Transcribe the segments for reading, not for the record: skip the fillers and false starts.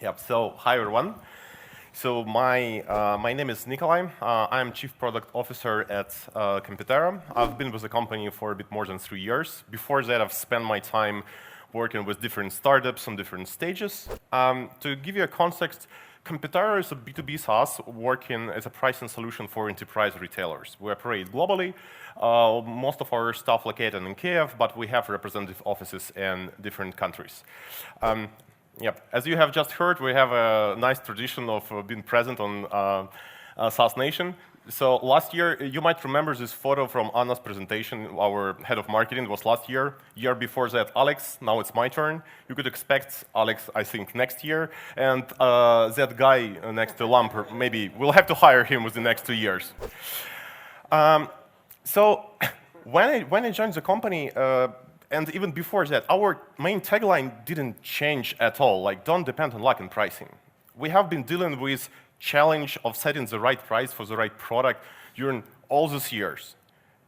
Yep. So hi everyone. So my name is Nikolay. I'm Chief Product Officer at Competera. I've been with the company for a bit more than 3 years. Before that, I've spent my time working with different startups on different stages. To give you a context, Competera is a B2B SaaS working as a pricing solution for enterprise retailers. We operate globally. Most of our staff located in Kiev, but we have representative offices in different countries. Yep. As you have just heard, we have a nice tradition of being present on SaaS Nation. So last year, you might remember this photo from Anna's presentation. Our head of marketing was last year. Year before that, Alex. Now it's my turn. You could expect Alex, I think, next year. And that guy next to Lamper, maybe we'll have to hire him within the next 2 years. So when I joined the company, and even before that, our main tagline didn't change at all, like don't depend on luck in pricing. We have been dealing with challenge of setting the right price for the right product during all these years.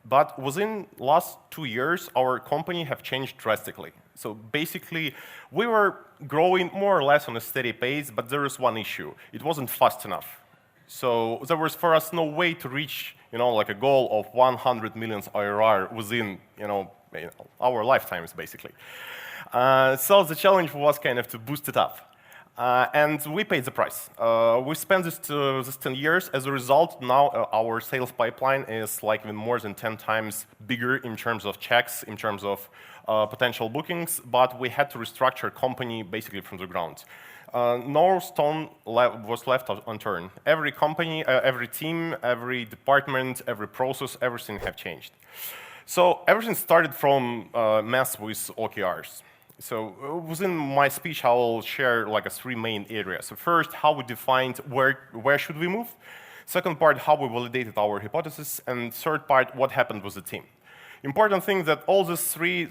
But within last 2 years, our company have changed drastically. So basically, we were growing more or less on a steady pace, but there is one issue. It wasn't fast enough. So there was for us no way to reach, like a goal of 100 million ARR within, our lifetimes, basically. So the challenge was kind of to boost it up. And we paid the price. We spent this 10 years. As a result, now our sales pipeline is like even more than 10 times bigger in terms of checks, in terms of potential bookings, but we had to restructure company basically from the ground. No stone was left unturned. Every company, every team, every department, every process, everything have changed. So everything started from mess with OKRs. So within my speech, I will share like 3 main areas. So first, how we defined where should we move. Second part, how we validated our hypothesis. And third part, what happened with the team. Important thing that all these 3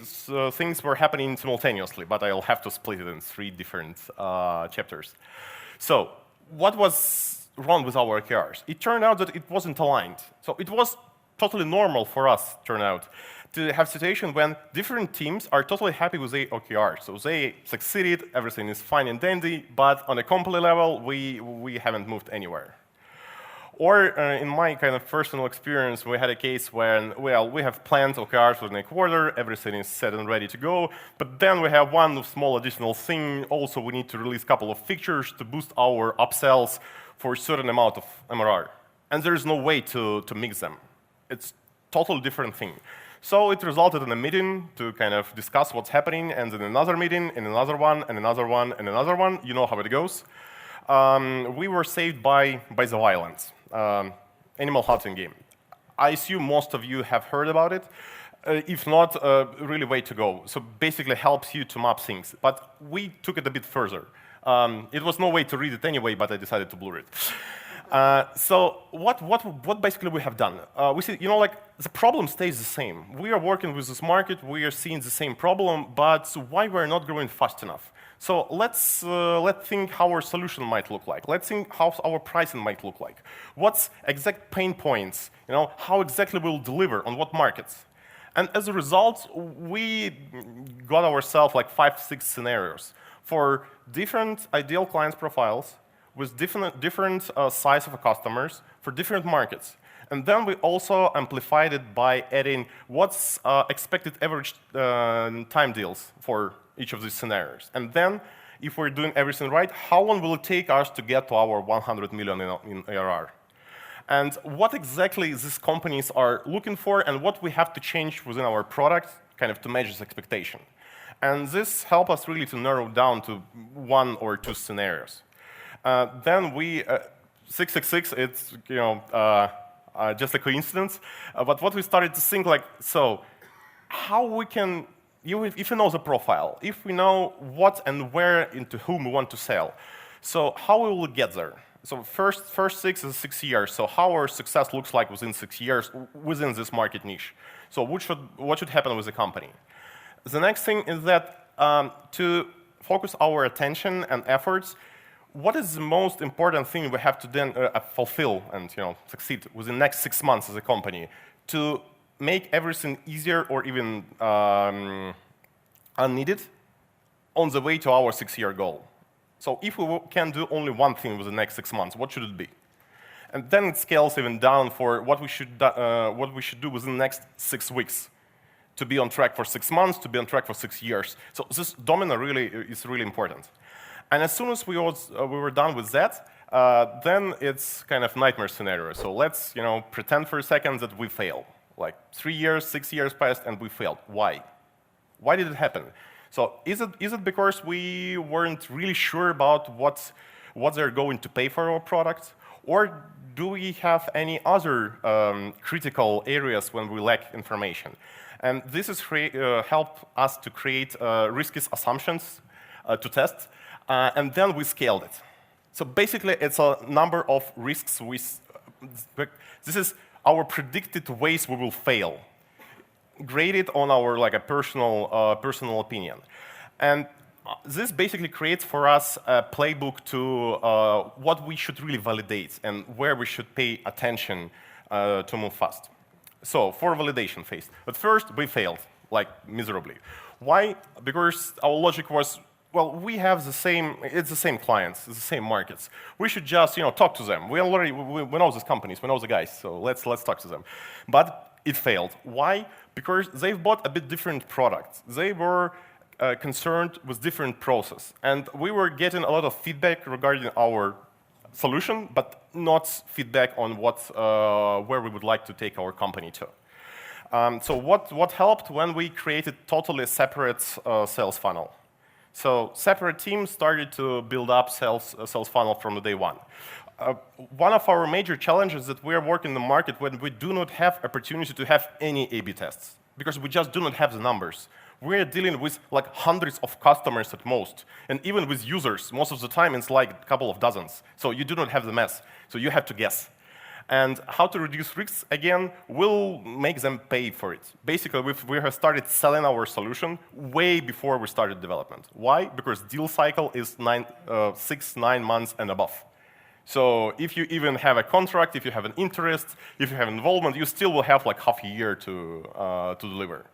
things were happening simultaneously, but I'll have to split it in 3 different chapters. So what was wrong with our OKRs? It turned out that it wasn't aligned. So it was totally normal for us, turn out, to have a situation when different teams are totally happy with their OKR. So they succeeded, everything is fine and dandy, but on a company level, we haven't moved anywhere. Or in my kind of personal experience, we had a case when, we have planned OKRs within a quarter, everything is set and ready to go, but then we have one small additional thing. Also, we need to release a couple of features to boost our upsells for a certain amount of MRR. And there is no way to mix them. It's a totally different thing. So it resulted in a meeting to kind of discuss what's happening, and then another meeting, and another one, and another one, and another one. You know how it goes. We were saved by the violence. Animal hunting game. I assume most of you have heard about it. If not, really way to go. So basically helps you to map things. But we took it a bit further. It was no way to read it anyway, but I decided to blur it. So what basically we have done? We see, the problem stays the same. We are working with this market, we are seeing the same problem, but why we're not growing fast enough? So let's think how our solution might look like. Let's think how our pricing might look like. What's exact pain points? How exactly we'll deliver on what markets? And as a result, we got ourselves like 5-6 scenarios for different ideal clients profiles, with different size of customers for different markets. And then we also amplified it by adding what's expected average time deals for each of these scenarios. And then, if we're doing everything right, how long will it take us to get to our 100 million in ARR? And what exactly these companies are looking for and what we have to change within our product kind of to match this expectation. And this helps us really to narrow down to 1 or 2 scenarios. Then we, 666, it's just a coincidence. But what we started to think so how we can, if we know the profile, if we know what and where into whom we want to sell, so how we will get there? So first 6 is 6 years. So how our success looks like within 6 years within this market niche. So what should happen with the company? The next thing is that to focus our attention and efforts. What is the most important thing we have to then fulfill and succeed within the next 6 months as a company to make everything easier or even unneeded on the way to our 6-year goal? So if we can do only one thing within the next 6 months, what should it be? And then it scales even down for what we should do within the next 6 weeks to be on track for 6 months, to be on track for 6 years. So this domino really is really important. And as soon as we were done with that, then it's kind of nightmare scenario. So let's pretend for a second that we fail. Like 3 years, 6 years passed, and we failed. Why? Why did it happen? So is it because we weren't really sure about what they're going to pay for our product? Or do we have any other critical areas when we lack information? And this has helped us to create risky assumptions to test, and then we scaled it. So basically, it's a number of risks. This is our predicted ways we will fail, graded on our a personal opinion. And this basically creates for us a playbook to what we should really validate and where we should pay attention to move fast. So for validation phase, at first we failed, miserably. Why? Because our logic was, well, we have it's the same clients, it's the same markets. We should just talk to them. We know these companies, we know the guys, so let's talk to them. But it failed. Why? Because they've bought a bit different products. They were concerned with different process. And we were getting a lot of feedback regarding our solution, but not feedback on where we would like to take our company to. So what helped when we created totally separate sales funnel? So separate teams started to build up sales funnel from the day one. One of our major challenges is that we are working in the market when we do not have opportunity to have any A/B tests, because we just do not have the numbers. We're dealing with hundreds of customers at most, and even with users, most of the time it's a couple of dozens. So you do not have the math, so you have to guess. And how to reduce risks, again, will make them pay for it. Basically, we have started selling our solution way before we started development. Why? Because deal cycle is 6-9 months and above. So if you even have a contract, if you have an interest, if you have involvement, you still will have half a year to deliver.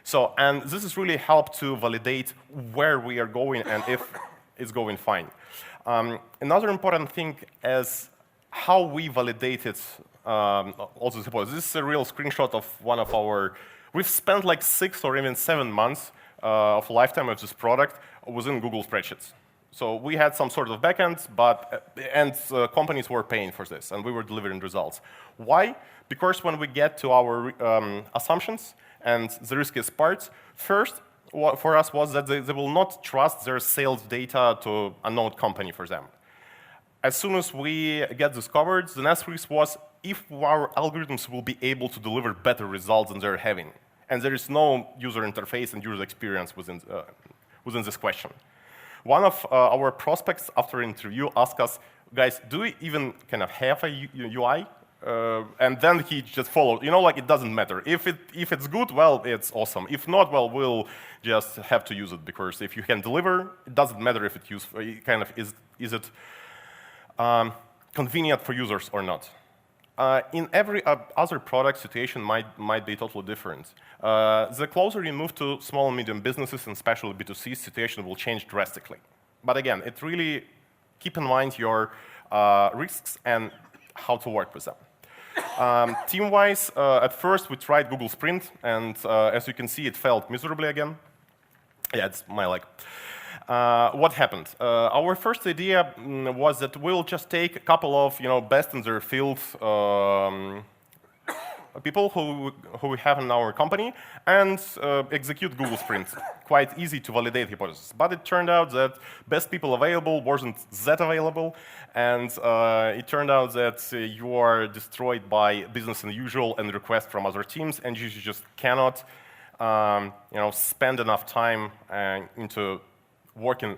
So, and this has really helped to validate where we are going and if it's going fine. Another important thing is how we validated also suppose. This is a real screenshot of one of our. We've spent 6 or even 7 months of lifetime of this product within Google Spreadsheets. So we had some sort of backends, and companies were paying for this, and we were delivering results. Why? Because when we get to our assumptions and the riskiest parts, first, what for us was that they will not trust their sales data to a known company for them. As soon as we get this covered, the next risk was if our algorithms will be able to deliver better results than they're having. And there is no user interface and user experience within this question. One of our prospects after an interview asked us, guys, do we even kind of have a UI? And then he just followed, it doesn't matter. If it's good, well, it's awesome. If not, well, we'll just have to use it, because if you can deliver, it doesn't matter if it's useful. Is it convenient for users or not? In every other product, situation might be totally different. The closer you move to small and medium businesses, and especially B2C, situation will change drastically. But again, it really keep in mind your risks and how to work with them. Team-wise, at first we tried Google Sprint, and as you can see, it failed miserably again. Yeah, it's my luck. What happened? Our first idea was that we'll just take a couple of best in their field people who we have in our company and execute Google Sprint. Quite easy to validate hypothesis. But it turned out that best people available wasn't that available, and it turned out that you are destroyed by business as usual and requests from other teams, and you just cannot spend enough time into working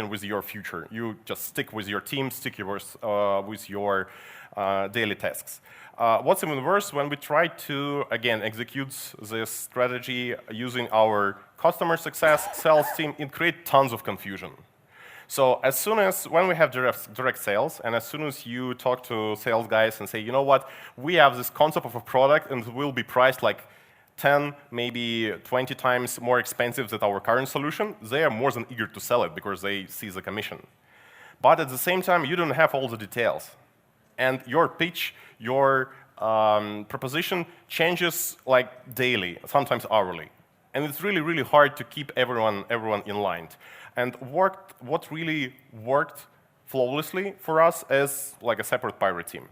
with your future. You just stick with your team, stick with your daily tasks. What's even worse, when we try to, again, execute this strategy using our customer success sales team, it creates tons of confusion. So as soon as, when we have direct sales, and as soon as you talk to sales guys and say, you know what, we have this concept of a product and it will be priced 10, maybe 20 times more expensive than our current solution, they are more than eager to sell it because they see the commission. But at the same time, you don't have all the details. And your pitch, your proposition changes like daily, sometimes hourly. And it's really, really hard to keep everyone in line. And what really worked flawlessly for us is like a separate pirate team.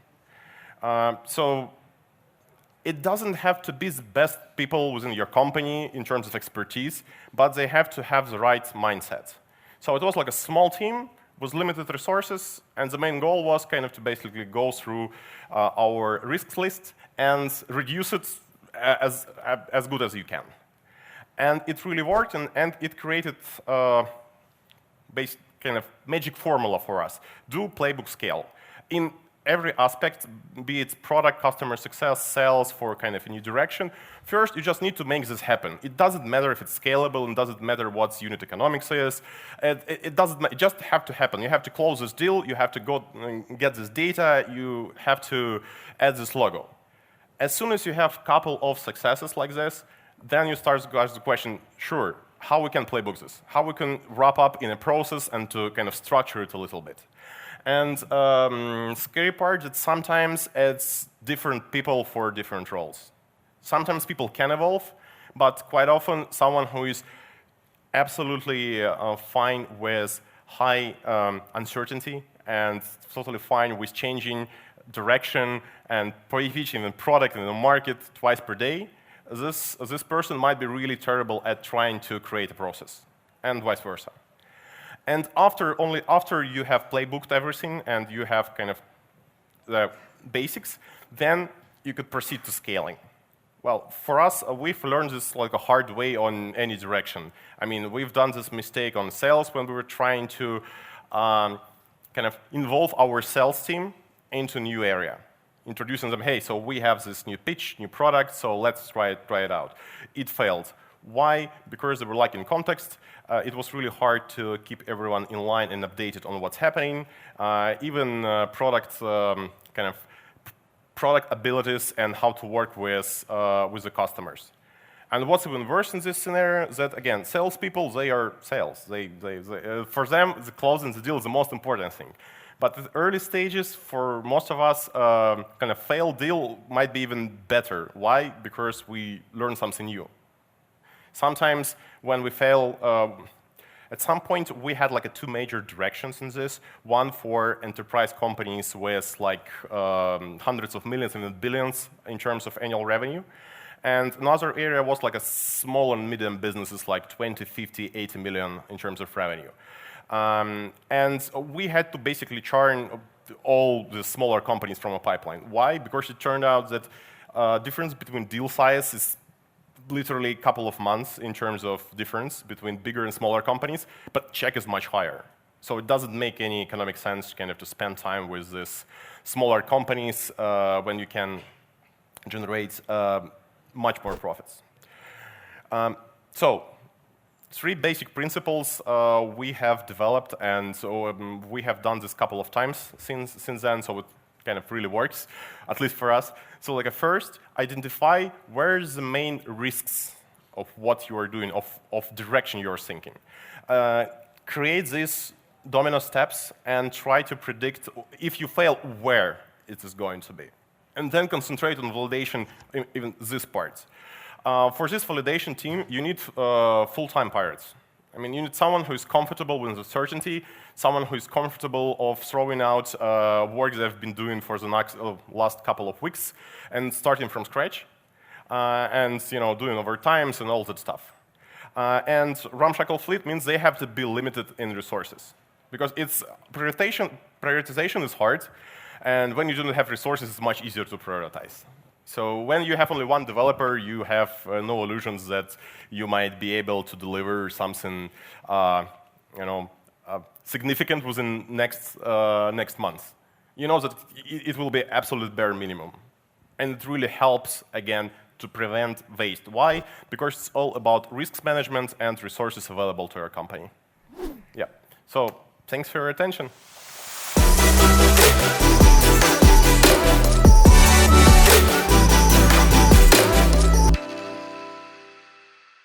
So it doesn't have to be the best people within your company in terms of expertise, but they have to have the right mindset. So it was like a small team with limited resources, and the main goal was kind of to basically go through our risks list and reduce it as good as you can. And it really worked, and it created kind of magic formula for us. Do playbook scale. In every aspect, be it product, customer success, sales for kind of a new direction, first you just need to make this happen. It doesn't matter if it's scalable, and doesn't matter what unit economics is. It just have to happen. You have to close this deal, you have to go and get this data, you have to add this logo. As soon as you have a couple of successes like this, then you start to ask the question, sure, how we can playbook this? How we can wrap up in a process and to kind of structure it a little bit. And scary part that sometimes it's different people for different roles. Sometimes people can evolve, but quite often someone who is absolutely fine with high uncertainty and totally fine with changing direction and pitching the product in the market twice per day, this person might be really terrible at trying to create a process, and vice versa. And only after you have playbooked everything and you have kind of the basics, then you could proceed to scaling. Well, for us, we've learned this like a hard way on any direction. I mean, we've done this mistake on sales when we were trying to kind of involve our sales team into a new area, introducing them, hey, so we have this new pitch, new product, so let's try it out. It failed. Why? Because they were lacking context. It was really hard to keep everyone in line and updated on what's happening. Even product abilities and how to work with the customers. And what's even worse in this scenario is that, again, salespeople, they are sales. For them, the closing the deal is the most important thing. But at early stages, for most of us, kind of failed deal might be even better. Why? Because we learn something new. Sometimes when we fail, at some point we had like two major directions in this. One for enterprise companies with like hundreds of millions and billions in terms of annual revenue. And another area was like a small and medium businesses like 20, 50, 80 million in terms of revenue. And we had to basically churn all the smaller companies from a pipeline. Why? Because it turned out that difference between deal size is literally a couple of months in terms of difference between bigger and smaller companies, but check is much higher. So it doesn't make any economic sense kind of to spend time with these smaller companies when you can generate much more profits. So 3 basic principles we have developed, and so we have done this a couple of times since then, so it kind of really works, at least for us. So like first, identify where's the main risks of what you are doing, of direction you're thinking. Create these domino steps and try to predict, if you fail, where it is going to be. And then concentrate on validation, even this part. For this validation team, you need full-time pirates. I mean, you need someone who is comfortable with uncertainty, someone who is comfortable of throwing out work they've been doing for the last couple of weeks and starting from scratch, and doing overtimes and all that stuff. And ramshackle fleet means they have to be limited in resources, because it's prioritization is hard, and when you don't have resources, it's much easier to prioritize. So when you have only one developer, you have no illusions that you might be able to deliver something, significant within next month. You know that it will be absolute bare minimum, and it really helps again to prevent waste. Why? Because it's all about risk management and resources available to your company. Yeah. So thanks for your attention.